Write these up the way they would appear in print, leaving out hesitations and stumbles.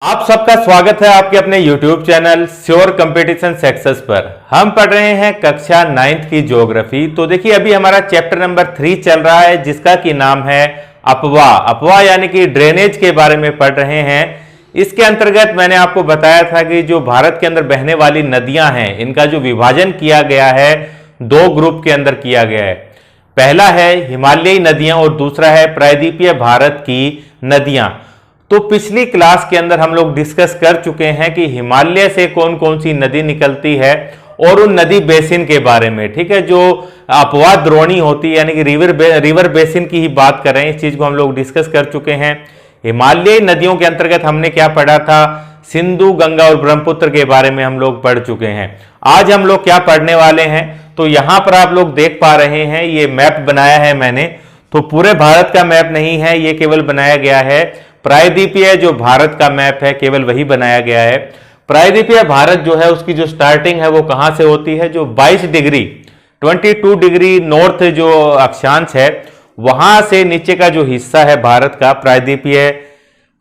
आप सबका स्वागत है आपके अपने YouTube channel sure competition success पर। हम पढ़ रहे हैं कक्षा 9th की ज्योग्राफी। तो देखिए अभी हमारा चैप्टर नंबर 3 चल रहा है जिसका की नाम है अपवाह। अपवाह यानी कि ड्रेनेज के बारे में पढ़ रहे हैं। इसके अंतर्गत मैंने आपको बताया था कि जो भारत के अंदर बहने वाली नदियां हैं इनका जो विभाजन किया गया है दो ग्रुप के अंदर किया गया है। पहला है हिमालयी नदियां और दूसरा है प्रायद्वीपीय भारत की नदियां। तो पिछली क्लास के अंदर हम लोग डिस्कस कर चुके हैं कि हिमालय से कौन कौन सी नदी निकलती है और उन नदी बेसिन के बारे में, ठीक है, जो अपवाह द्रोणी होती है यानी कि रिवर बेसिन की ही बात कर रहे हैं। इस चीज को हम लोग डिस्कस कर चुके हैं। हिमालयी नदियों के अंतर्गत हमने क्या पढ़ा था, सिंधु, गंगा और ब्रह्मपुत्र के बारे में हम लोग पढ़ चुके हैं। आज हम लोग क्या पढ़ने वाले हैं, तो यहां पर आप लोग देख पा रहे हैं ये मैप बनाया है मैंने। तो पूरे भारत का मैप नहीं है, ये केवल बनाया गया है प्रायद्वीपीय जो भारत का मैप है, केवल वही बनाया गया है। प्रायद्वीपीय भारत जो है उसकी जो स्टार्टिंग है वो कहां से होती है, जो 22 डिग्री 22 डिग्री नॉर्थ जो अक्षांश है वहां से नीचे का जो हिस्सा है भारत का प्रायद्वीपीय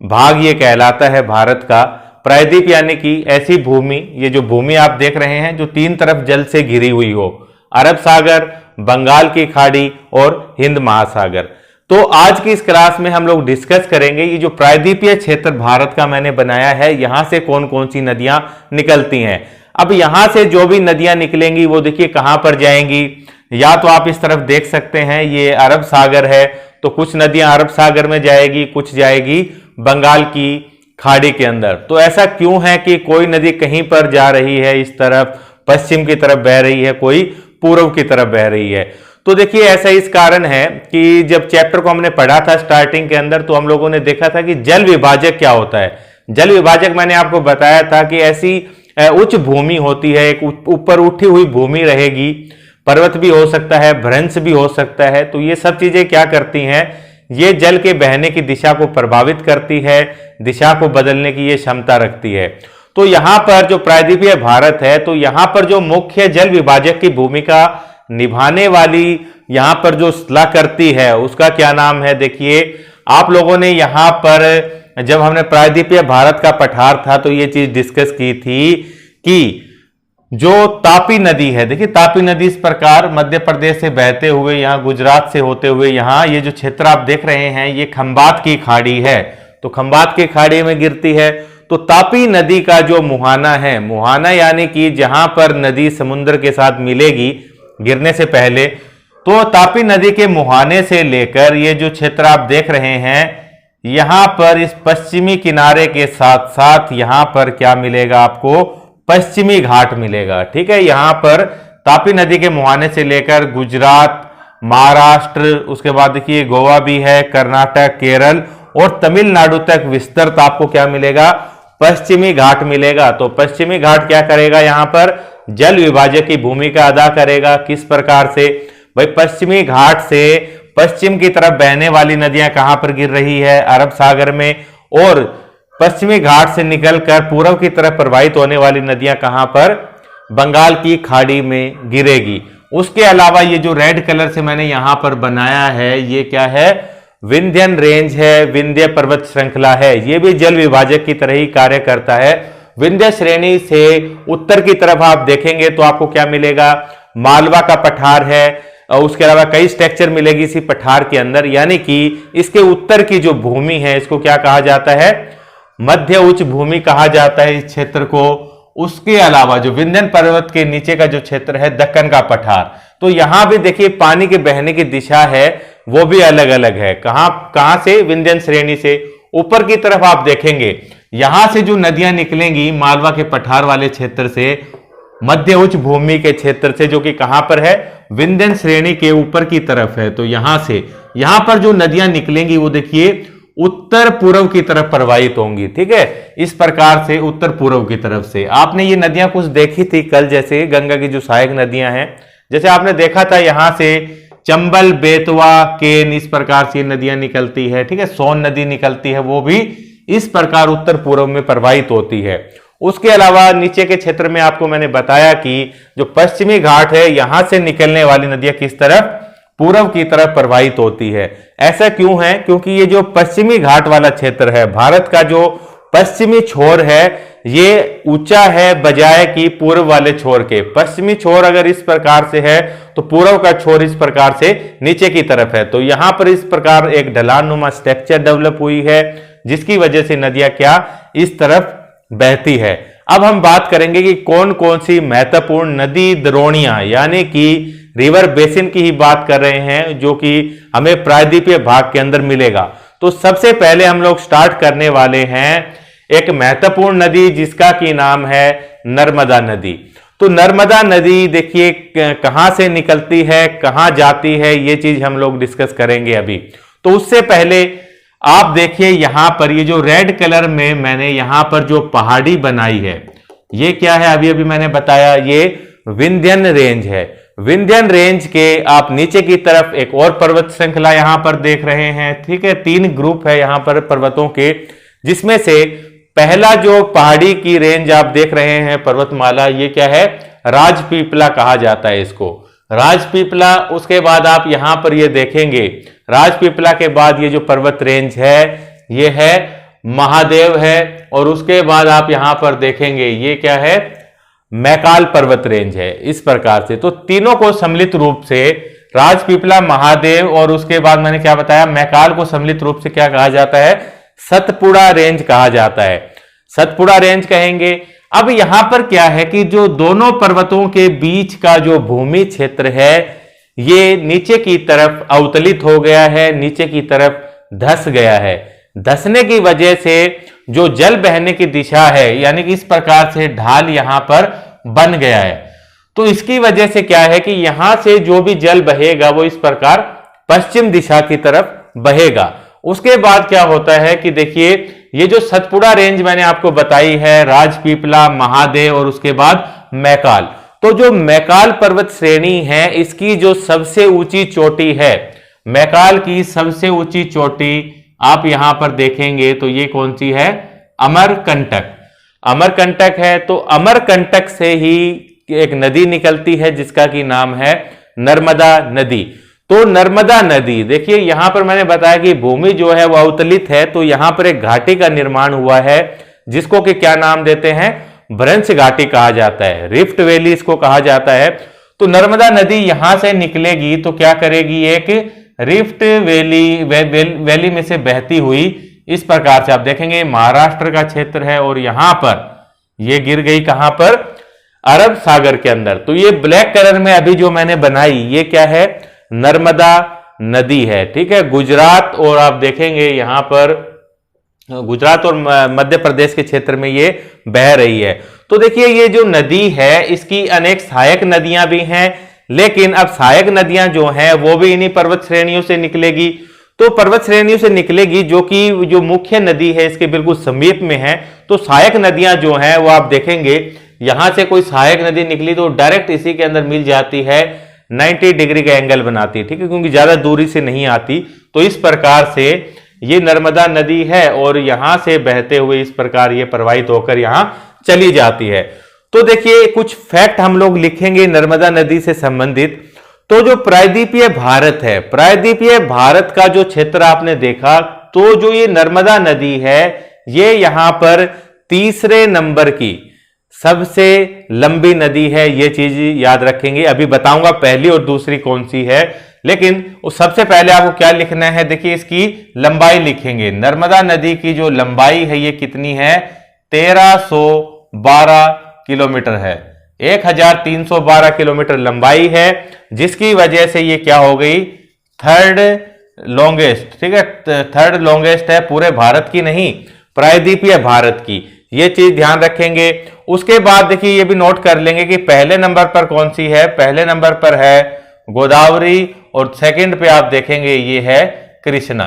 भाग ये कहलाता है भारत का। प्रायद्वीप यानी कि ऐसी भूमि, ये जो भूमि आप देख रहे हैं जो तीन तरफ जल से घिरी हुई हो, अरब सागर, बंगाल की खाड़ी और हिंद महासागर। तो आज की इस क्लास में हम लोग डिस्कस करेंगे ये जो प्रायद्वीपीय क्षेत्र भारत का मैंने बनाया है यहां से कौन कौन सी नदियां निकलती हैं। अब यहां से जो भी नदियां निकलेंगी वो देखिए कहां पर जाएंगी, या तो आप इस तरफ देख सकते हैं ये अरब सागर है, तो कुछ नदियां अरब सागर में जाएगी, कुछ जाएगी बंगाल की खाड़ी के अंदर। तो ऐसा क्यों है कि कोई नदी कहीं पर जा रही है इस तरफ पश्चिम की तरफ बह रही है, कोई पूर्व की तरफ बह रही है। तो देखिए ऐसा इस कारण है कि जब चैप्टर को हमने पढ़ा था स्टार्टिंग के अंदर तो हम लोगों ने देखा था कि जल विभाजक क्या होता है। जल विभाजक मैंने आपको बताया था कि ऐसी उच्च भूमि होती है, एक ऊपर उठी हुई भूमि रहेगी, पर्वत भी हो सकता है, भ्रंश भी हो सकता है। तो ये सब चीजें क्या करती हैं, ये जल के बहने की दिशा को प्रभावित करती है, दिशा को बदलने की ये क्षमता रखती है। तो यहां पर जो प्रायद्वीपीय भारत है तो यहां पर जो मुख्य जल विभाजक की भूमिका निभाने वाली यहां पर जो सलाह करती है उसका क्या नाम है। देखिए आप लोगों ने यहां पर जब हमने प्रायद्वीपीय भारत का पठार था तो ये चीज डिस्कस की थी कि जो तापी नदी है, देखिए तापी नदी इस प्रकार मध्य प्रदेश से बहते हुए यहां गुजरात से होते हुए यहां ये जो क्षेत्र आप देख रहे हैं ये खंबात की खाड़ी है, तो खंबात की खाड़ी में गिरती है। तो तापी नदी का जो मुहाना है, मुहाना यानी कि जहां पर नदी समुद्र के साथ मिलेगी गिरने से पहले, तो तापी नदी के मुहाने से लेकर ये जो क्षेत्र आप देख रहे हैं यहां पर इस पश्चिमी किनारे के साथ साथ यहां पर क्या मिलेगा आपको, पश्चिमी घाट मिलेगा। ठीक है, यहां पर तापी नदी के मुहाने से लेकर गुजरात, महाराष्ट्र, उसके बाद देखिए गोवा भी है, कर्नाटक, केरल और तमिलनाडु तक विस्तृत आपको क्या मिलेगा, पश्चिमी घाट मिलेगा। तो पश्चिमी घाट क्या करेगा, यहां पर जल विभाजक की भूमिका अदा करेगा। किस प्रकार से भाई, पश्चिमी घाट से पश्चिम की तरफ बहने वाली नदियां कहां पर गिर रही है, अरब सागर में, और पश्चिमी घाट से निकलकर पूर्व की तरफ प्रवाहित होने वाली नदियां कहां पर, बंगाल की खाड़ी में गिरेगी। उसके अलावा ये जो रेड कलर से मैंने यहां पर बनाया है ये क्या है, विंध्यन रेंज है, विंध्य पर्वत श्रृंखला है, ये भी जल विभाजक की तरह ही कार्य करता है। विंध्य श्रेणी से उत्तर की तरफ आप देखेंगे तो आपको क्या मिलेगा, मालवा का पठार है, और उसके अलावा कई स्ट्रक्चर मिलेगी इसी पठार के अंदर, यानी कि इसके उत्तर की जो भूमि है इसको क्या कहा जाता है, मध्य उच्च भूमि कहा जाता है इस क्षेत्र को। उसके अलावा जो विंध्यन पर्वत के नीचे का जो क्षेत्र है दक्कन का पठार, तो यहां भी देखिए पानी के बहने की दिशा है वो भी अलग अलग है। कहां से, विंध्यन श्रेणी से ऊपर की तरफ आप देखेंगे यहां से जो नदियां निकलेंगी मालवा के पठार वाले क्षेत्र से, मध्य उच्च भूमि के क्षेत्र से, जो कि कहां पर है, विंध्यन श्रेणी के ऊपर की तरफ है। तो यहां से यहां पर जो नदियां निकलेंगी वो देखिए उत्तर पूर्व की तरफ प्रवाहित होंगी। ठीक है, इस प्रकार से उत्तर पूर्व की तरफ से। आपने ये नदियां कुछ देखी थी कल, जैसे गंगा की जो सहायक नदियां हैं, जैसे आपने देखा था यहां से चंबल, बेतवा, केन, इस प्रकार से नदियां निकलती है। ठीक है, सोन नदी निकलती है, वो भी इस प्रकार उत्तर पूर्व में प्रवाहित होती है। उसके अलावा नीचे के क्षेत्र में आपको मैंने बताया कि जो पश्चिमी घाट है यहां से निकलने वाली नदियां किस तरफ, पूर्व की तरफ प्रवाहित होती है। ऐसा क्यों है, क्योंकि ये जो पश्चिमी घाट वाला क्षेत्र है भारत का, जो पश्चिमी छोर है ये ऊंचा है बजाय कि पूर्व वाले छोर के। पश्चिमी छोर अगर इस प्रकार से है तो पूर्व का छोर इस प्रकार से नीचे की तरफ है। तो यहां पर इस प्रकार एक ढलान नुमा स्ट्रक्चर डेवलप हुई है जिसकी वजह से नदियां क्या इस तरफ बहती है। अब हम बात करेंगे कि कौन कौन सी महत्वपूर्ण नदी द्रोणियां यानी कि रिवर बेसिन की ही बात कर रहे हैं जो कि हमें प्रायद्वीपीय भाग के अंदर मिलेगा। तो सबसे पहले हम लोग स्टार्ट करने वाले हैं एक महत्वपूर्ण नदी जिसका की नाम है नर्मदा नदी। तो नर्मदा नदी देखिए कहां से निकलती है, कहां जाती है, ये चीज हम लोग डिस्कस करेंगे अभी। तो उससे पहले आप देखिए यहां पर ये जो रेड कलर में मैंने यहां पर जो पहाड़ी बनाई है ये क्या है, अभी अभी मैंने बताया ये विंध्यन रेंज है। विंध्यन रेंज के आप नीचे की तरफ एक और पर्वत श्रृंखला यहां पर देख रहे हैं, ठीक है। 3 ग्रुप है यहां पर पर्वतों के, जिसमें से पहला जो पहाड़ी की रेंज आप देख रहे हैं पर्वतमाला, ये क्या है, राजपीपला कहा जाता है इसको, राजपीपला। उसके बाद आप यहां पर ये देखेंगे राजपीपला के बाद ये जो पर्वत रेंज है ये है महादेव है, और उसके बाद आप यहां पर देखेंगे ये क्या है, मैकाल पर्वत रेंज है इस प्रकार से। तो तीनों को सम्मिलित रूप से राजपीपला, महादेव और उसके बाद मैंने क्या बताया मैकाल को सम्मिलित रूप से क्या कहा जाता है, सतपुड़ा रेंज कहा जाता है, सतपुड़ा रेंज कहेंगे। अब यहां पर क्या है कि जो दोनों पर्वतों के बीच का जो भूमि क्षेत्र है ये नीचे की तरफ अवतलित हो गया है, नीचे की तरफ धंस गया है। धंसने की वजह से जो जल बहने की दिशा है यानी कि इस प्रकार से ढाल यहां पर बन गया है। तो इसकी वजह से क्या है कि यहां से जो भी जल बहेगा वो इस प्रकार पश्चिम दिशा की तरफ बहेगा। उसके बाद क्या होता है कि देखिए ये जो सतपुड़ा रेंज मैंने आपको बताई है, राजपीपला, महादेव और उसके बाद मैकाल, तो जो मैकाल पर्वत श्रेणी है इसकी जो सबसे ऊंची चोटी है, मैकाल की सबसे ऊंची चोटी आप यहां पर देखेंगे तो ये कौन सी है, अमरकंटक, अमरकंटक है। तो अमरकंटक से ही एक नदी निकलती है जिसका की नाम है नर्मदा नदी। तो नर्मदा नदी देखिए यहां पर मैंने बताया कि भूमि जो है वह अवतलित है, तो यहां पर एक घाटी का निर्माण हुआ है जिसको कि क्या नाम देते हैं, भ्रंश घाटी कहा जाता है, रिफ्ट वैली इसको कहा जाता है। तो नर्मदा नदी यहां से निकलेगी तो क्या करेगी, एक रिफ्ट वैली में से बहती हुई इस प्रकार से आप देखेंगे महाराष्ट्र का क्षेत्र है और यहां पर ये गिर गई कहां पर, अरब सागर के अंदर। तो ये ब्लैक कलर में अभी जो मैंने बनाई ये क्या है, नर्मदा नदी है, ठीक है। गुजरात और आप देखेंगे यहां पर गुजरात और मध्य प्रदेश के क्षेत्र में ये बह रही है। तो देखिए ये जो नदी है इसकी अनेक सहायक नदियां भी हैं, लेकिन अब सहायक नदियां जो हैं वो भी इन्हीं पर्वत श्रेणियों से निकलेगी। तो पर्वत श्रेणियों से निकलेगी जो कि जो मुख्य नदी है इसके बिल्कुल समीप में है। तो सहायक नदियां जो हैं वो आप देखेंगे यहां से कोई सहायक नदी निकली तो डायरेक्ट इसी के अंदर मिल जाती है, 90 डिग्री का एंगल बनाती है, ठीक है, क्योंकि ज्यादा दूरी से नहीं आती। तो इस प्रकार से ये नर्मदा नदी है और यहां से बहते हुए इस प्रकार ये प्रवाहित होकर यहां चली जाती है। तो देखिए कुछ फैक्ट हम लोग लिखेंगे नर्मदा नदी से संबंधित। तो जो प्रायद्वीपीय भारत है, प्रायद्वीपीय भारत का जो क्षेत्र आपने देखा, तो जो ये नर्मदा नदी है ये यहां पर तीसरे नंबर की सबसे लंबी नदी है, ये चीज याद रखेंगे। अभी बताऊंगा पहली और दूसरी कौन सी है, लेकिन सबसे पहले आपको क्या लिखना है, देखिए इसकी लंबाई लिखेंगे। नर्मदा नदी की जो लंबाई है ये कितनी है, 1312 किलोमीटर है, 1312 किलोमीटर लंबाई है, जिसकी वजह से ये क्या हो गई, थर्ड लॉन्गेस्ट, ठीक है, थर्ड लॉन्गेस्ट है पूरे भारत की नहीं, प्रायद्वीपीय भारत की, ये चीज ध्यान रखेंगे। उसके बाद देखिए ये भी नोट कर लेंगे कि पहले नंबर पर कौन सी है, पहले नंबर पर है गोदावरी और सेकंड पे आप देखेंगे ये है कृष्णा।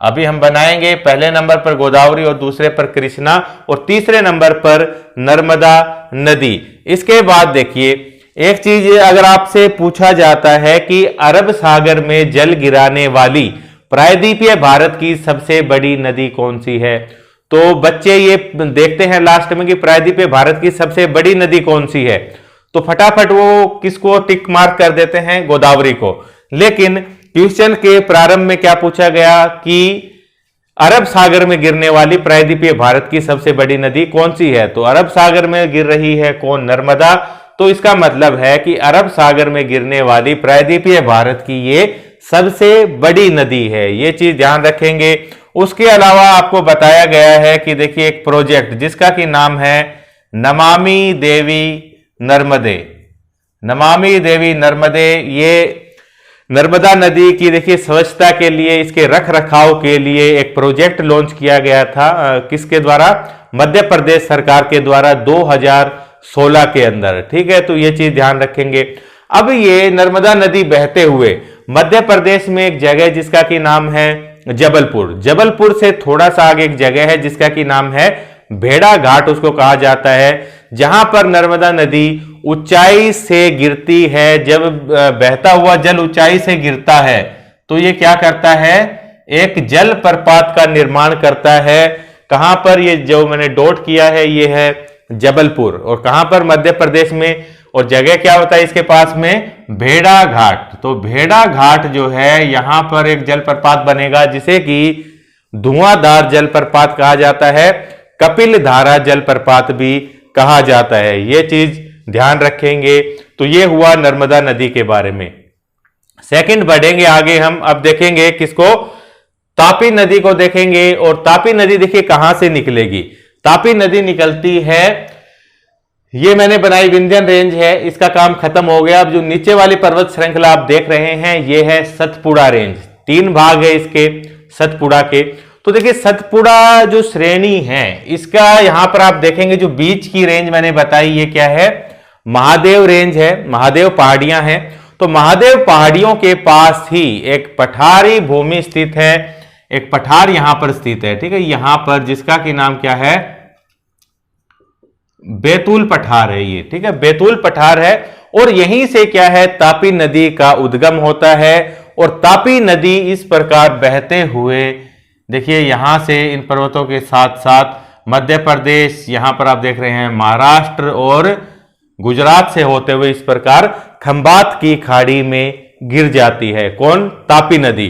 अभी हम बनाएंगे पहले नंबर पर गोदावरी और दूसरे पर कृष्णा और तीसरे नंबर पर नर्मदा नदी। इसके बाद देखिए एक चीज अगर आपसे पूछा जाता है कि अरब सागर में जल गिराने वाली प्रायद्वीपीय भारत की सबसे बड़ी नदी कौन सी है, तो बच्चे ये देखते हैं लास्ट में कि प्रायद्वीपीय भारत की सबसे बड़ी नदी कौन सी है, तो फटाफट वो किसको टिक मार्क कर देते हैं, गोदावरी को। लेकिन क्वेश्चन के प्रारंभ में क्या पूछा गया कि अरब सागर में गिरने वाली प्रायद्वीपीय भारत की सबसे बड़ी नदी कौन सी है? तो अरब सागर में गिर रही है कौन? नर्मदा। तो इसका मतलब है कि अरब सागर में गिरने वाली प्रायद्वीपीय भारत की ये सबसे बड़ी नदी है, ये चीज ध्यान रखेंगे। उसके अलावा आपको बताया गया है कि देखिए एक प्रोजेक्ट जिसका कि नाम है नमामि देवी नर्मदे। नमामि देवी नर्मदे, ये नर्मदा नदी की देखिए स्वच्छता के लिए, इसके रख रखाव के लिए एक प्रोजेक्ट लॉन्च किया गया था। किसके द्वारा? मध्य प्रदेश सरकार के द्वारा 2016 के अंदर। ठीक है, तो ये चीज ध्यान रखेंगे। अब ये नर्मदा नदी बहते हुए मध्य प्रदेश में एक जगह जिसका कि नाम है जबलपुर। जबलपुर से थोड़ा सा आगे एक जगह है जिसका कि नाम है भेड़ा घाट, उसको कहा जाता है, जहां पर नर्मदा नदी ऊंचाई से गिरती है। जब बहता हुआ जल ऊंचाई से गिरता है तो ये क्या करता है? एक जल प्रपात का निर्माण करता है। कहां पर? ये जो मैंने डॉट किया है ये है जबलपुर, और कहां पर? मध्य प्रदेश में। और जगह क्या होता है इसके पास में? भेड़ा घाट। तो भेड़ा घाट जो है यहां पर एक जलप्रपात बनेगा जिसे कि धुआंधार जलप्रपात कहा जाता है, कपिल धारा जलप्रपात भी कहा जाता है। यह चीज ध्यान रखेंगे। तो यह हुआ नर्मदा नदी के बारे में। सेकंड बढ़ेंगे आगे हम, अब देखेंगे किसको? तापी नदी को देखेंगे। और तापी नदी देखिए कहां से निकलेगी? तापी नदी निकलती है, ये मैंने बनाई विंध्यन रेंज है, इसका काम खत्म हो गया। अब जो नीचे वाली पर्वत श्रृंखला आप देख रहे हैं ये है सतपुड़ा रेंज। 3 भाग है इसके सतपुड़ा के। तो देखिए सतपुड़ा जो श्रेणी है इसका यहां पर आप देखेंगे जो बीच की रेंज मैंने बताई ये क्या है? महादेव रेंज है, महादेव पहाड़ियां हैं। तो महादेव पहाड़ियों के पास ही एक पठारी भूमि स्थित है, एक पठार यहां पर स्थित है। ठीक है, यहां पर जिसका कि नाम क्या है? बैतूल पठार है ये। ठीक है, बैतूल पठार है। और यहीं से क्या है? तापी नदी का उद्गम होता है। और तापी नदी इस प्रकार बहते हुए देखिए यहां से इन पर्वतों के साथ साथ मध्य प्रदेश, यहां पर आप देख रहे हैं महाराष्ट्र और गुजरात से होते हुए इस प्रकार खंबात की खाड़ी में गिर जाती है। कौन? तापी नदी।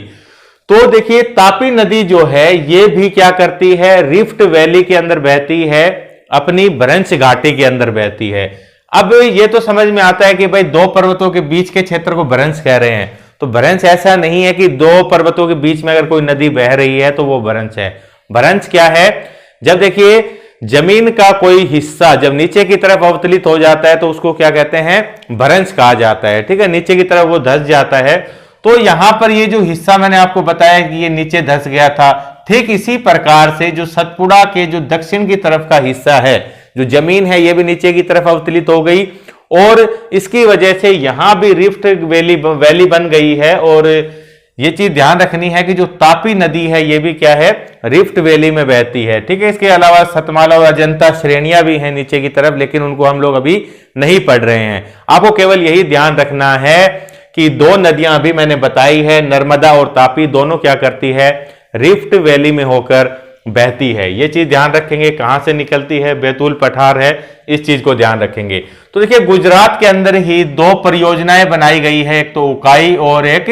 तो देखिए तापी नदी जो है ये भी क्या करती है? रिफ्ट वैली के अंदर बहती है, अपनी भ्रंश घाटी के अंदर बहती है। अब ये तो समझ में आता है कि भाई दो पर्वतों के बीच के क्षेत्र को भ्रंश कह रहे हैं। तो भ्रंश ऐसा नहीं है कि दो पर्वतों के बीच में अगर कोई नदी बह रही है तो वो भ्रंश है। भ्रंश क्या है? जब देखिए जमीन का कोई हिस्सा जब नीचे की तरफ अवतलित हो जाता है तो उसको क्या कहते हैं? भ्रंश कहा जाता है। ठीक है, नीचे की तरफ वो धंस जाता है। तो यहां पर ये जो हिस्सा मैंने आपको बताया कि ये नीचे धंस गया था, ठीक इसी प्रकार से जो सतपुड़ा के जो दक्षिण की तरफ का हिस्सा है, जो जमीन है, ये भी नीचे की तरफ अवतलित हो गई और इसकी वजह से यहां भी रिफ्ट वैली बन गई है। और ये चीज ध्यान रखनी है कि जो तापी नदी है ये भी क्या है? रिफ्ट वैली में बहती है। ठीक है, इसके अलावा सतमाला और अजंता श्रेणियां भी हैं नीचे की तरफ, लेकिन उनको हम लोग अभी नहीं पढ़ रहे हैं। आपको केवल यही ध्यान रखना है कि 2 नदियां अभी मैंने बताई है, नर्मदा और तापी, दोनों क्या करती है? रिफ्ट वैली में होकर बहती है। ये चीज ध्यान रखेंगे। कहां से निकलती है? बैतूल पठार है, इस चीज को ध्यान रखेंगे। तो देखिए गुजरात के अंदर ही 2 परियोजनाएं बनाई गई है, एक तो उकाई और एक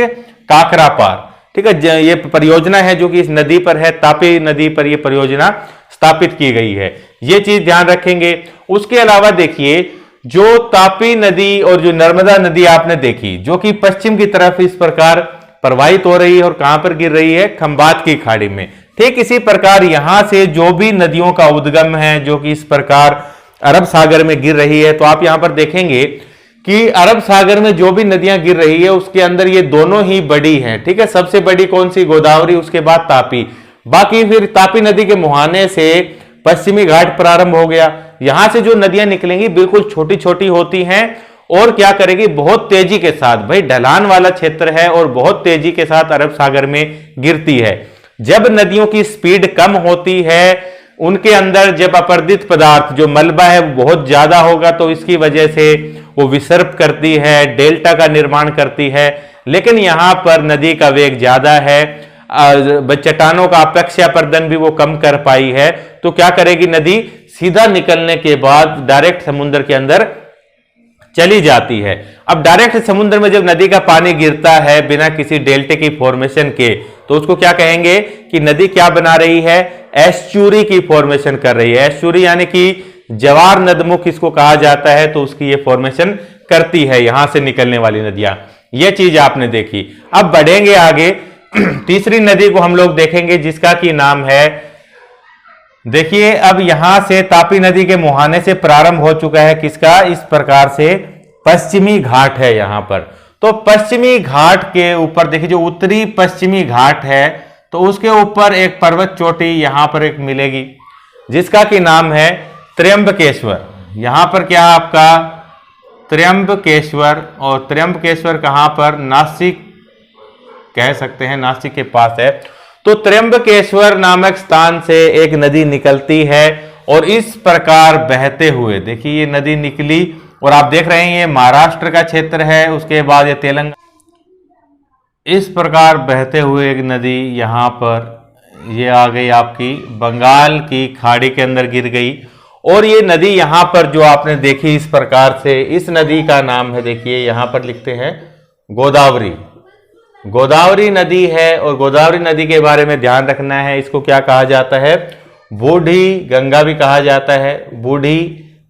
काकरापार। ठीक है, ये परियोजना है जो कि इस नदी पर है, तापी नदी पर यह परियोजना स्थापित की गई है। ये चीज ध्यान रखेंगे। उसके अलावा देखिए जो तापी नदी और जो नर्मदा नदी आपने देखी जो कि पश्चिम की तरफ इस प्रकार प्रवाहित हो रही है और कहां पर गिर रही है? खंबात की खाड़ी में। ठीक इसी प्रकार यहां से जो भी नदियों का उद्गम है जो कि इस प्रकार अरब सागर में गिर रही है, तो आप यहां पर देखेंगे कि अरब सागर में जो भी नदियां गिर रही है उसके अंदर ये दोनों ही बड़ी हैं। ठीक है, सबसे बड़ी कौन सी? गोदावरी, उसके बाद तापी। बाकी फिर तापी नदी के मुहाने से पश्चिमी घाट प्रारंभ हो गया। यहां से जो नदियां निकलेंगी बिल्कुल छोटी छोटी होती हैं और क्या करेगी? बहुत तेजी के साथ, भाई ढलान वाला क्षेत्र है और बहुत तेजी के साथ अरब सागर में गिरती है। जब नदियों की स्पीड कम होती है, उनके अंदर जब अपरदित पदार्थ जो मलबा है वो बहुत ज्यादा होगा, तो इसकी वजह से वो विसर्प करती है, डेल्टा का निर्माण करती है। लेकिन यहां पर नदी का वेग ज्यादा है, चट्टानों का अपेक्षापर्दन भी वो कम कर पाई है, तो क्या करेगी नदी? सीधा निकलने के बाद डायरेक्ट समुद्र के अंदर चली जाती है। अब डायरेक्ट समुद्र में जब नदी का पानी गिरता है बिना किसी डेल्टे की फॉर्मेशन के, तो उसको क्या कहेंगे कि नदी क्या बना रही है, एस्चुरी की फॉर्मेशन कर रही है। एस्चुरी यानी कि जवार नदमुख इसको कहा जाता है, तो उसकी ये फॉर्मेशन करती है यहां से निकलने वाली नदियां। ये चीज आपने देखी। अब बढ़ेंगे आगे तीसरी नदी को हम लोग देखेंगे जिसका कि नाम है, देखिए अब यहां से तापी नदी के मुहाने से प्रारंभ हो चुका है किसका, इस प्रकार से पश्चिमी घाट है यहां पर। तो पश्चिमी घाट के ऊपर देखिए जो उत्तरी पश्चिमी घाट है, तो उसके ऊपर एक पर्वत चोटी यहां पर एक मिलेगी जिसका कि नाम है त्र्यंबकेश्वर। यहां पर क्या आपका त्र्यंबकेश्वर, और त्र्यंबकेश्वर कहां पर, नासिक कह सकते हैं, नासिक के पास है। तो त्र्यंबकेश्वर नामक स्थान से एक नदी निकलती है और इस प्रकार बहते हुए, देखिए ये नदी निकली और आप देख रहे हैं ये महाराष्ट्र का क्षेत्र है, उसके बाद ये तेलंगाना, इस प्रकार बहते हुए एक नदी यहां पर ये आ गई आपकी बंगाल की खाड़ी के अंदर गिर गई। और ये नदी यहां पर जो आपने देखी इस प्रकार से, इस नदी का नाम है, देखिए यहां पर लिखते हैं गोदावरी। गोदावरी नदी है और गोदावरी नदी के बारे में ध्यान रखना है, इसको क्या कहा जाता है, बूढ़ी गंगा भी कहा जाता है, बूढ़ी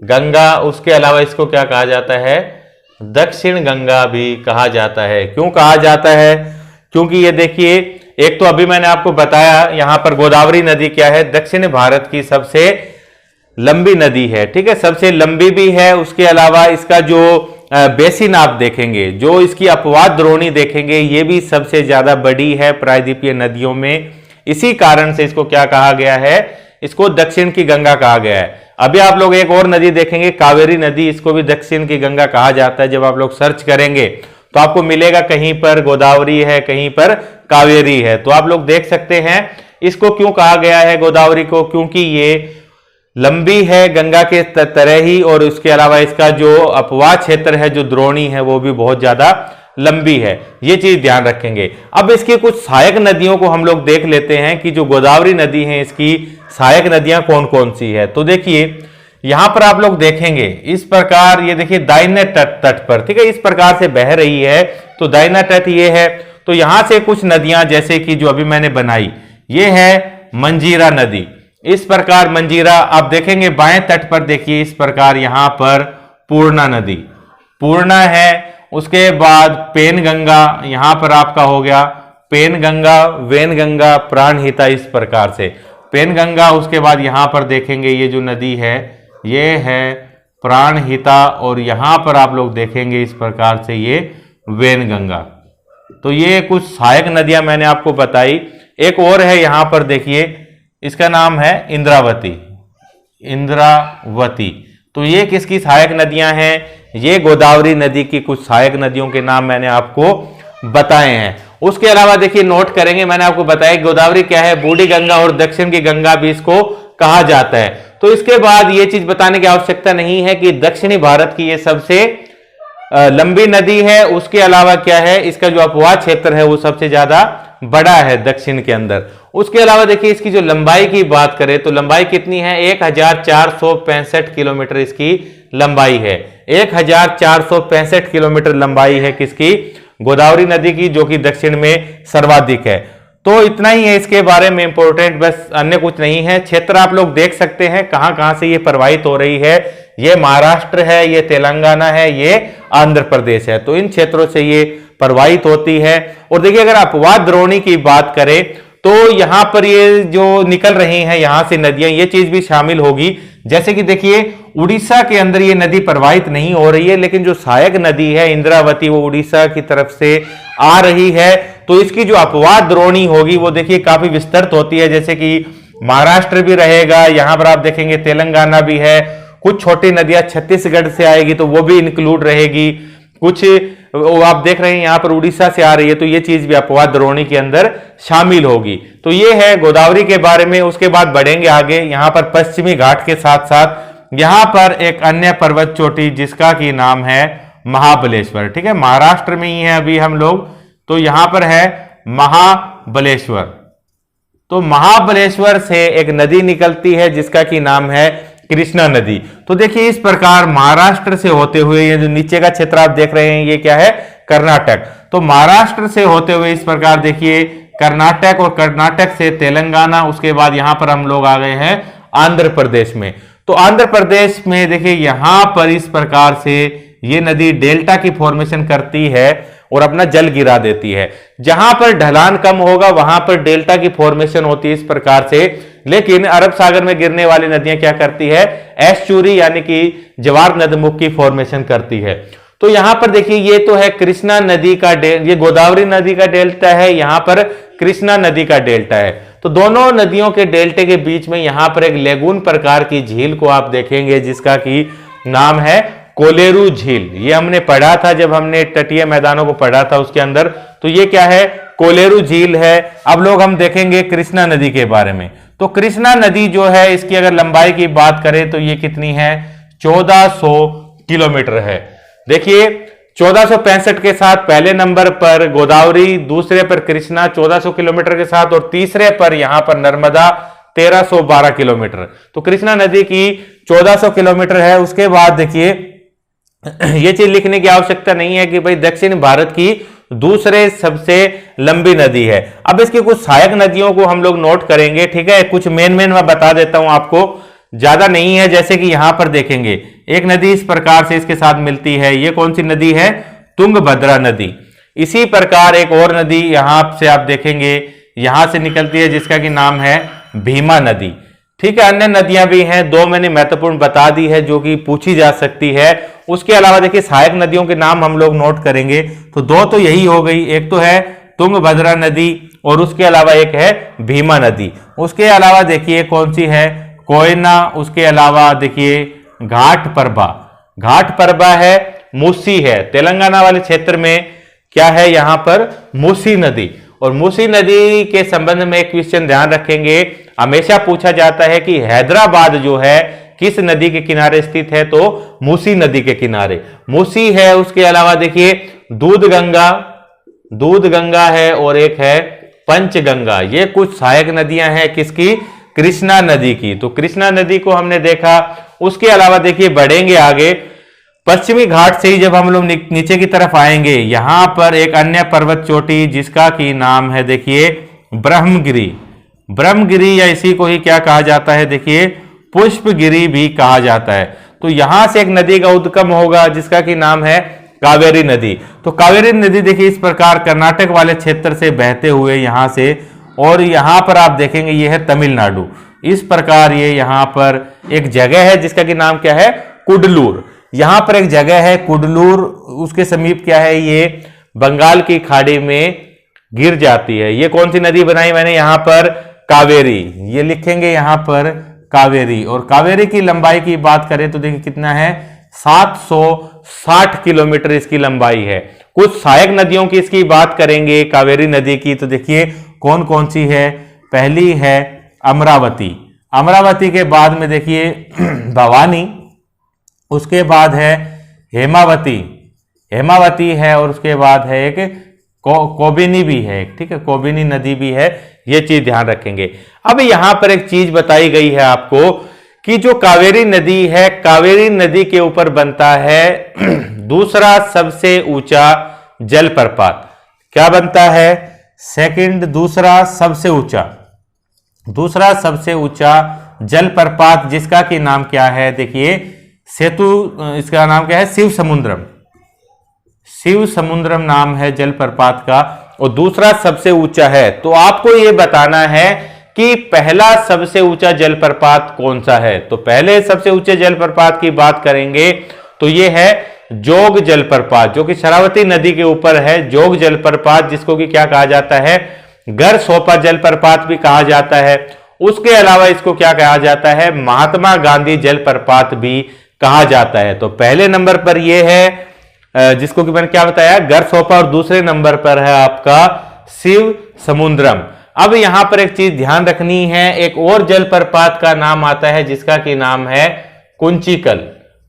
गंगा। उसके अलावा इसको क्या कहा जाता है, दक्षिण गंगा भी कहा जाता है। क्यों कहा जाता है, क्योंकि ये देखिए एक तो अभी मैंने आपको बताया यहां पर गोदावरी नदी क्या है, दक्षिण भारत की सबसे लंबी नदी है, ठीक है, सबसे लंबी भी है। उसके अलावा इसका जो बेसिन आप देखेंगे, जो इसकी अपवाद द्रोणी देखेंगे, ये भी सबसे ज्यादा बड़ी है प्रायद्वीपीय नदियों में। इसी कारण से इसको क्या कहा गया है, इसको दक्षिण की गंगा कहा गया है। अभी आप लोग एक और नदी देखेंगे कावेरी नदी, इसको भी दक्षिण की गंगा कहा जाता है। जब आप लोग सर्च करेंगे तो आपको मिलेगा कहीं पर गोदावरी है, कहीं पर कावेरी है। तो आप लोग देख सकते हैं इसको क्यों कहा गया है गोदावरी को, क्योंकि ये लंबी है गंगा के तरह ही, और उसके अलावा इसका जो अपवाद क्षेत्र है, जो द्रोणी है, वो भी बहुत ज्यादा लंबी है। ये चीज ध्यान रखेंगे। अब इसकी कुछ सहायक नदियों को हम लोग देख लेते हैं कि जो गोदावरी नदी है इसकी सहायक नदियां कौन कौन सी है। तो देखिए यहां पर आप लोग देखेंगे इस प्रकार, ये देखिए दाहिने तट पर, ठीक है, इस प्रकार से बह रही है। तो दाहिना तट ये है। तो यहां से कुछ नदियां जैसे कि जो अभी मैंने बनाई, ये है मंजीरा नदी। इस प्रकार मंजीरा आप देखेंगे बाएं तट पर, देखिए इस प्रकार यहां पर पूर्णा नदी, पूर्णा है। उसके बाद पेनगंगा यहां पर आपका हो गया, पेनगंगा, वेनगंगा, प्राणहिता, इस प्रकार से पेनगंगा। उसके बाद यहां पर देखेंगे ये जो नदी है ये है प्राणहिता, और यहां पर आप लोग देखेंगे इस प्रकार से ये वेनगंगा। तो ये कुछ सहायक नदियां मैंने आपको बताई। एक और है यहां पर देखिए, इसका नाम है इंद्रावती, इंद्रावती। तो ये किसकी सहायक नदियां हैं, ये गोदावरी नदी की कुछ सहायक नदियों के नाम मैंने आपको बताए हैं। उसके अलावा देखिए नोट करेंगे, मैंने आपको बताया गोदावरी क्या है, बूढ़ी गंगा और दक्षिण की गंगा भी इसको कहा जाता है। तो इसके बाद ये चीज बताने की आवश्यकता नहीं है कि दक्षिणी भारत की ये सबसे लंबी नदी है। उसके अलावा क्या है, इसका जो अपवाद क्षेत्र है वो सबसे ज्यादा बड़ा है दक्षिण के अंदर। उसके अलावा देखिए इसकी जो लंबाई की बात करें तो लंबाई कितनी है, 1465 किलोमीटर इसकी लंबाई है। 1465 किलोमीटर लंबाई है किसकी, गोदावरी नदी की, जो कि दक्षिण में सर्वाधिक है। तो इतना ही है इसके बारे में इंपॉर्टेंट, बस अन्य कुछ नहीं है। क्षेत्र आप लोग देख सकते हैं कहां कहां से ये प्रवाहित हो रही है। ये महाराष्ट्र है, ये तेलंगाना है, ये आंध्र प्रदेश है। तो इन क्षेत्रों से ये प्रवाहित होती है। और देखिए अगर अपवाद द्रोणी की बात करें तो यहां पर ये जो निकल रही हैं यहां से नदियां, ये चीज भी शामिल होगी। जैसे कि देखिए उड़ीसा के अंदर ये नदी प्रवाहित नहीं हो रही है, लेकिन जो सहायक नदी है इंद्रावती वो उड़ीसा की तरफ से आ रही है। तो इसकी जो अपवाद द्रोणी होगी वो देखिए काफी विस्तृत होती है। जैसे कि महाराष्ट्र भी रहेगा, यहां पर आप देखेंगे तेलंगाना भी है, कुछ छोटी नदियां छत्तीसगढ़ से आएगी तो वो भी इंक्लूड रहेगी, कुछ वो आप देख रहे हैं यहां पर उड़ीसा से आ रही है, तो ये चीज भी अपवाद द्रोणी के अंदर शामिल होगी। तो ये है गोदावरी के बारे में। उसके बाद बढ़ेंगे आगे, यहां पर पश्चिमी घाट के साथ साथ यहां पर एक अन्य पर्वत चोटी जिसका की नाम है महाबलेश्वर, ठीक है, महाराष्ट्र में ही है अभी हम लोग। तो यहां पर है महाबलेश्वर। तो महाबलेश्वर से एक नदी निकलती है जिसका की नाम है कृष्णा नदी। तो देखिए इस प्रकार महाराष्ट्र से होते हुए ये जो नीचे का क्षेत्र आप देख रहे हैं ये क्या है, कर्नाटक। तो महाराष्ट्र से होते हुए इस प्रकार देखिए कर्नाटक, और कर्नाटक से तेलंगाना, उसके बाद यहां पर हम लोग आ गए हैं आंध्र प्रदेश में। तो आंध्र प्रदेश में देखिए यहां पर इस प्रकार से ये नदी डेल्टा की फॉर्मेशन करती है और अपना जल गिरा देती है। जहां पर ढलान कम होगा वहां पर डेल्टा की फॉर्मेशन होती है इस प्रकार से, लेकिन अरब सागर में गिरने वाली नदियां क्या करती है, एस्चुरी यानी कि जवार नदमुख की फॉर्मेशन करती है। तो यहां पर देखिए ये तो है कृष्णा नदी का ये गोदावरी नदी का डेल्टा है, यहां पर कृष्णा नदी का डेल्टा है। तो दोनों नदियों के डेल्टे के बीच में यहां पर एक लेगून प्रकार की झील को आप देखेंगे जिसका कि नाम है कोलेरू झील। ये हमने पढ़ा था जब हमने तटीय मैदानों को पढ़ा था उसके अंदर। तो ये क्या है, कोलेरू झील है। अब लोग हम देखेंगे कृष्णा नदी के बारे में। तो कृष्णा नदी जो है इसकी अगर लंबाई की बात करें तो ये कितनी है, 1400 किलोमीटर है। देखिए 1465 के साथ पहले नंबर पर गोदावरी, दूसरे पर कृष्णा 1400 किलोमीटर के साथ, और तीसरे पर यहां पर नर्मदा 1312 किलोमीटर। तो कृष्णा नदी की 1400 किलोमीटर है। उसके बाद देखिए ये चीज लिखने की आवश्यकता नहीं है कि भाई दक्षिण भारत की दूसरे सबसे लंबी नदी है। अब इसकी कुछ सहायक नदियों को हम लोग नोट करेंगे, ठीक है। कुछ मेन मैं बता देता हूं आपको, ज्यादा नहीं है। जैसे कि यहां पर देखेंगे एक नदी इस प्रकार से इसके साथ मिलती है, ये कौन सी नदी है, तुंगभद्रा नदी। इसी प्रकार एक और नदी यहां से आप देखेंगे यहां से निकलती है जिसका कि नाम है भीमा नदी, ठीक है। अन्य नदियां भी हैं, दो मैंने महत्वपूर्ण बता दी है जो कि पूछी जा सकती है। उसके अलावा देखिए सहायक नदियों के नाम हम लोग नोट करेंगे तो दो तो यही हो गई, एक तो है तुंगभद्रा नदी और उसके अलावा एक है भीमा नदी। उसके अलावा देखिए कौन सी है, कोयना। उसके अलावा देखिए घाटप्रभा, घाटप्रभा है, मूसी है। तेलंगाना वाले क्षेत्र में क्या है, यहां पर मूसी नदी। और मूसी नदी के संबंध में एक क्वेश्चन ध्यान रखेंगे, हमेशा पूछा जाता है कि हैदराबाद जो है किस नदी के किनारे स्थित है, तो मूसी नदी के किनारे मूसी है। उसके अलावा देखिए दूधगंगा, दूधगंगा है, और एक है पंचगंगा। ये कुछ सहायक नदियां हैं किसकी, कृष्णा नदी की। तो कृष्णा नदी को हमने देखा। उसके अलावा देखिए बढ़ेंगे आगे, पश्चिमी घाट से ही जब हम लोग नीचे की तरफ आएंगे यहां पर एक अन्य पर्वत चोटी जिसका की नाम है देखिए ब्रह्मगिरी। ब्रह्मगिरी या इसी को ही क्या कहा जाता है, देखिए पुष्पगिरी भी कहा जाता है। तो यहां से एक नदी का उद्गम होगा जिसका की नाम है कावेरी नदी। तो कावेरी नदी देखिए इस प्रकार कर्नाटक वाले क्षेत्र से बहते हुए यहां से, और यहां पर आप देखेंगे ये है तमिलनाडु। इस प्रकार ये यहां पर एक जगह है जिसका कि नाम क्या है, कुडलूर। यहां पर एक जगह है कुडलूर, उसके समीप क्या है, ये बंगाल की खाड़ी में गिर जाती है। ये कौन सी नदी बनाई मैंने यहां पर, कावेरी। ये लिखेंगे यहां पर कावेरी। और कावेरी की लंबाई की बात करें तो देखिए कितना है, 760 किलोमीटर इसकी लंबाई है। कुछ सहायक नदियों की इसकी बात करेंगे कावेरी नदी की, तो देखिए कौन कौन सी है। पहली है अमरावती, अमरावती के बाद में देखिए भवानी, उसके बाद है हेमावती, हेमावती है, और उसके बाद है एक कोबिनी भी है, ठीक है, कोबिनी नदी भी है। ये चीज ध्यान रखेंगे। अब यहां पर एक चीज बताई गई है आपको कि जो कावेरी नदी है, कावेरी नदी के ऊपर बनता है दूसरा सबसे ऊंचा जलप्रपात। क्या बनता है, सेकंड, दूसरा सबसे ऊंचा जलप्रपात जिसका कि नाम क्या है, देखिए सेतु, इसका नाम क्या है, शिव समुद्रम। शिव समुद्रम नाम है जलप्रपात का, और दूसरा सबसे ऊंचा है। तो आपको यह बताना है कि पहला सबसे ऊंचा जलप्रपात कौन सा है। तो पहले सबसे ऊंचे जलप्रपात की बात करेंगे तो यह है जोग जलप्रपात, जो कि शरावती नदी के ऊपर है। जोग जलप्रपात जिसको कि क्या कहा जाता है, गरसोपा जलप्रपात भी कहा जाता है। उसके अलावा इसको क्या कहा जाता है, महात्मा गांधी जलप्रपात भी कहा जाता है। तो पहले नंबर पर यह है जिसको कि मैंने क्या बताया, गरसोपा, और दूसरे नंबर पर है आपका शिव समुद्रम। अब यहां पर एक चीज ध्यान रखनी है, एक और जलप्रपात का नाम आता है जिसका कि नाम है कुंचिकल।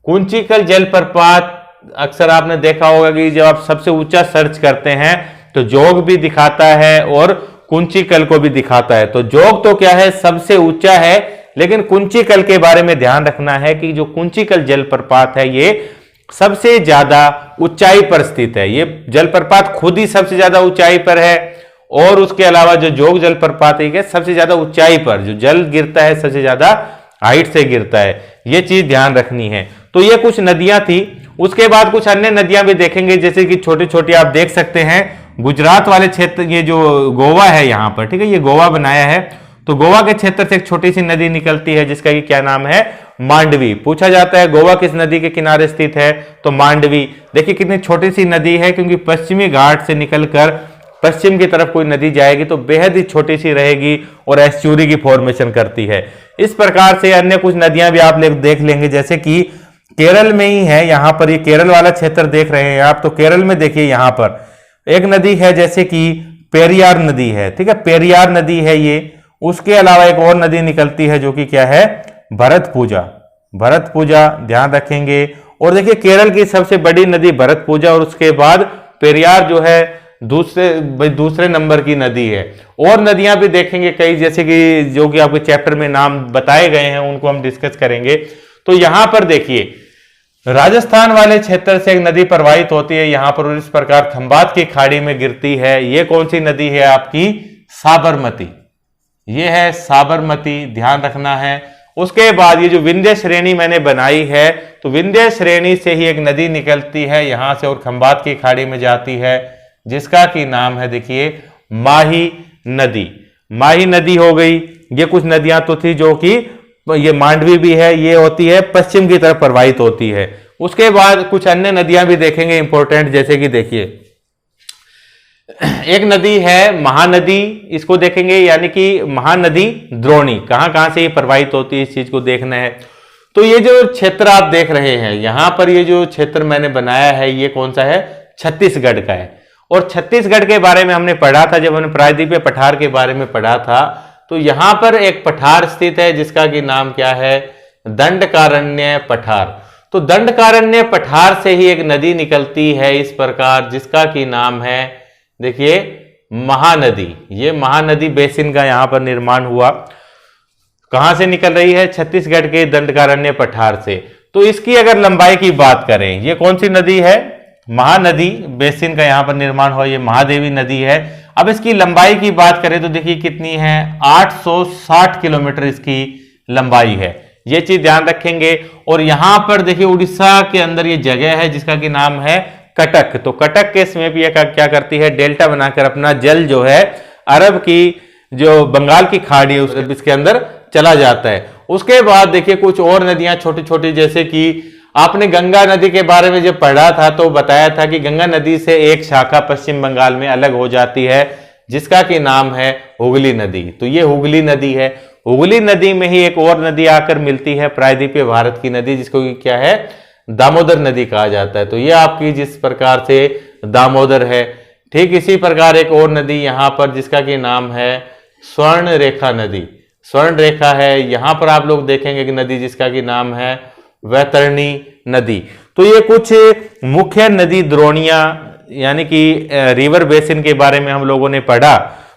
कुंचिकल जलप्रपात अक्सर आपने देखा होगा कि जब आप सबसे ऊंचा सर्च करते हैं तो जोग भी दिखाता है और कुंचिकल को भी दिखाता है। तो जोग तो क्या है, सबसे ऊंचा है, लेकिन कुंचिकल के बारे में ध्यान रखना है कि जो कुंचिकल जलप्रपात है ये सबसे ज्यादा ऊंचाई पर स्थित है। ये जलप्रपात खुद ही सबसे ज्यादा ऊंचाई पर है, और उसके अलावा जो जोग जलप्रपात है सबसे ज्यादा ऊंचाई पर जो जल गिरता है सबसे ज्यादा हाइट से गिरता है, ये चीज ध्यान रखनी है। तो ये कुछ नदियां थी। उसके बाद कुछ अन्य नदियां भी देखेंगे, जैसे कि छोटी छोटी आप देख सकते हैं गुजरात वाले क्षेत्र, ये जो गोवा है यहां पर, ठीक है, ये गोवा बनाया है, तो गोवा के क्षेत्र से एक छोटी सी नदी निकलती है जिसका कि क्या नाम है, मांडवी। पूछा जाता है गोवा किस नदी के किनारे स्थित है, तो मांडवी। देखिए कितनी छोटी सी नदी है, क्योंकि पश्चिमी घाट से निकलकर पश्चिम की तरफ कोई नदी जाएगी तो बेहद ही छोटी सी रहेगी और एस्चुरी की फॉर्मेशन करती है। इस प्रकार से अन्य कुछ नदियां भी आप देख लेंगे, जैसे कि केरल में ही है, यहां पर ये केरल वाला क्षेत्र देख रहे हैं आप, तो केरल में देखिए यहां पर एक नदी है जैसे कि पेरियार नदी है, ठीक है, पेरियार नदी है ये। उसके अलावा एक और नदी निकलती है जो कि क्या है, भरतपुजा। भरतपुजा ध्यान रखेंगे। और देखिए केरल की सबसे बड़ी नदी भरतपुजा, और उसके बाद पेरियार जो है दूसरे नंबर की नदी है। और नदियां भी देखेंगे कई, जैसे कि जो कि आपके चैप्टर में नाम बताए गए हैं उनको हम डिस्कस करेंगे। तो यहां पर देखिए राजस्थान वाले क्षेत्र से एक नदी प्रवाहित होती है यहां पर, और इस प्रकार खंबात की खाड़ी में गिरती है। ये कौन सी नदी है आपकी, साबरमती। ये है साबरमती, ध्यान रखना है। उसके बाद ये जो विंध्य श्रेणी मैंने बनाई है, तो विंध्य श्रेणी से ही एक नदी निकलती है यहां से और खंबात की खाड़ी में जाती है, जिसका की नाम है देखिए माही नदी। माही नदी हो गई। ये कुछ नदियां तो थी जो कि ये मांडवी भी है, ये होती है पश्चिम की तरफ प्रवाहित होती है। उसके बाद कुछ अन्य नदियां भी देखेंगे इंपॉर्टेंट, जैसे कि देखिए एक नदी है महानदी, इसको देखेंगे, यानी कि महानदी द्रोणी कहां कहां से ये प्रवाहित होती है, इस चीज को देखना है। तो ये जो क्षेत्र आप देख रहे हैं यहां पर, ये जो क्षेत्र मैंने बनाया है ये कौन सा है, छत्तीसगढ़ का है। और छत्तीसगढ़ के बारे में हमने पढ़ा था जब हमने प्रायद्वीपीय पठार के बारे में पढ़ा था, तो यहां पर एक पठार स्थित है जिसका कि नाम क्या है, दंडकारण्य पठार। तो दंडकारण्य पठार से ही एक नदी निकलती है इस प्रकार, जिसका कि नाम है देखिए महानदी। ये महानदी बेसिन का यहां पर निर्माण हुआ। कहां से निकल रही है, छत्तीसगढ़ के दंडकारण्य पठार से। तो इसकी अगर लंबाई की बात करें, ये कौन सी नदी है, महानदी बेसिन का यहां पर निर्माण हुआ, ये महादेवी नदी है। अब इसकी लंबाई की बात करें तो देखिए कितनी है, 860 किलोमीटर इसकी लंबाई है, ये चीज ध्यान रखेंगे। और यहां पर देखिए उड़ीसा के अंदर ये जगह है जिसका कि नाम है कटक। तो कटक के समय भी क्या करती है, डेल्टा बनाकर अपना जल जो है अरब की जो बंगाल की खाड़ी है इसके अंदर चला जाता है। उसके बाद देखिए कुछ और नदियां छोटी छोटी, जैसे कि आपने गंगा नदी के बारे में जब पढ़ा था तो बताया था कि गंगा नदी से एक शाखा पश्चिम बंगाल में अलग हो जाती है जिसका कि नाम है हुगली नदी। तो ये हुगली नदी है। हुगली नदी में ही एक और नदी आकर मिलती है प्रायद्वीपीय भारत की नदी, जिसको क्या है, दामोदर नदी कहा जाता है। तो ये आपकी जिस प्रकार से दामोदर है, ठीक इसी प्रकार एक और नदी यहां पर जिसका कि नाम है स्वर्ण रेखा नदी। स्वर्ण रेखा है, यहां पर आप लोग देखेंगे एक नदी जिसका कि नाम है वैतरणी नदी। तो ये कुछ मुख्य नदी द्रोणियां यानी कि रिवर बेसिन के बारे में हम लोगों ने पढ़ा।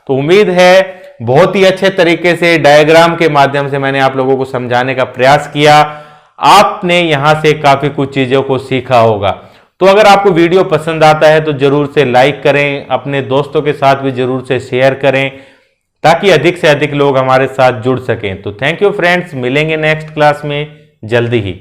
तो उम्मीद है बहुत ही अच्छे तरीके से डायग्राम के माध्यम से मैंने आप लोगों को समझाने का प्रयास किया। आपने यहां से काफी कुछ चीजों को सीखा होगा। तो अगर आपको वीडियो पसंद आता है तो जरूर से लाइक करें, अपने दोस्तों के साथ भी जरूर से शेयर करें ताकि अधिक से अधिक लोग हमारे साथ जुड़ सकें। तो थैंक यू फ्रेंड्स, मिलेंगे नेक्स्ट क्लास में जल्दी ही।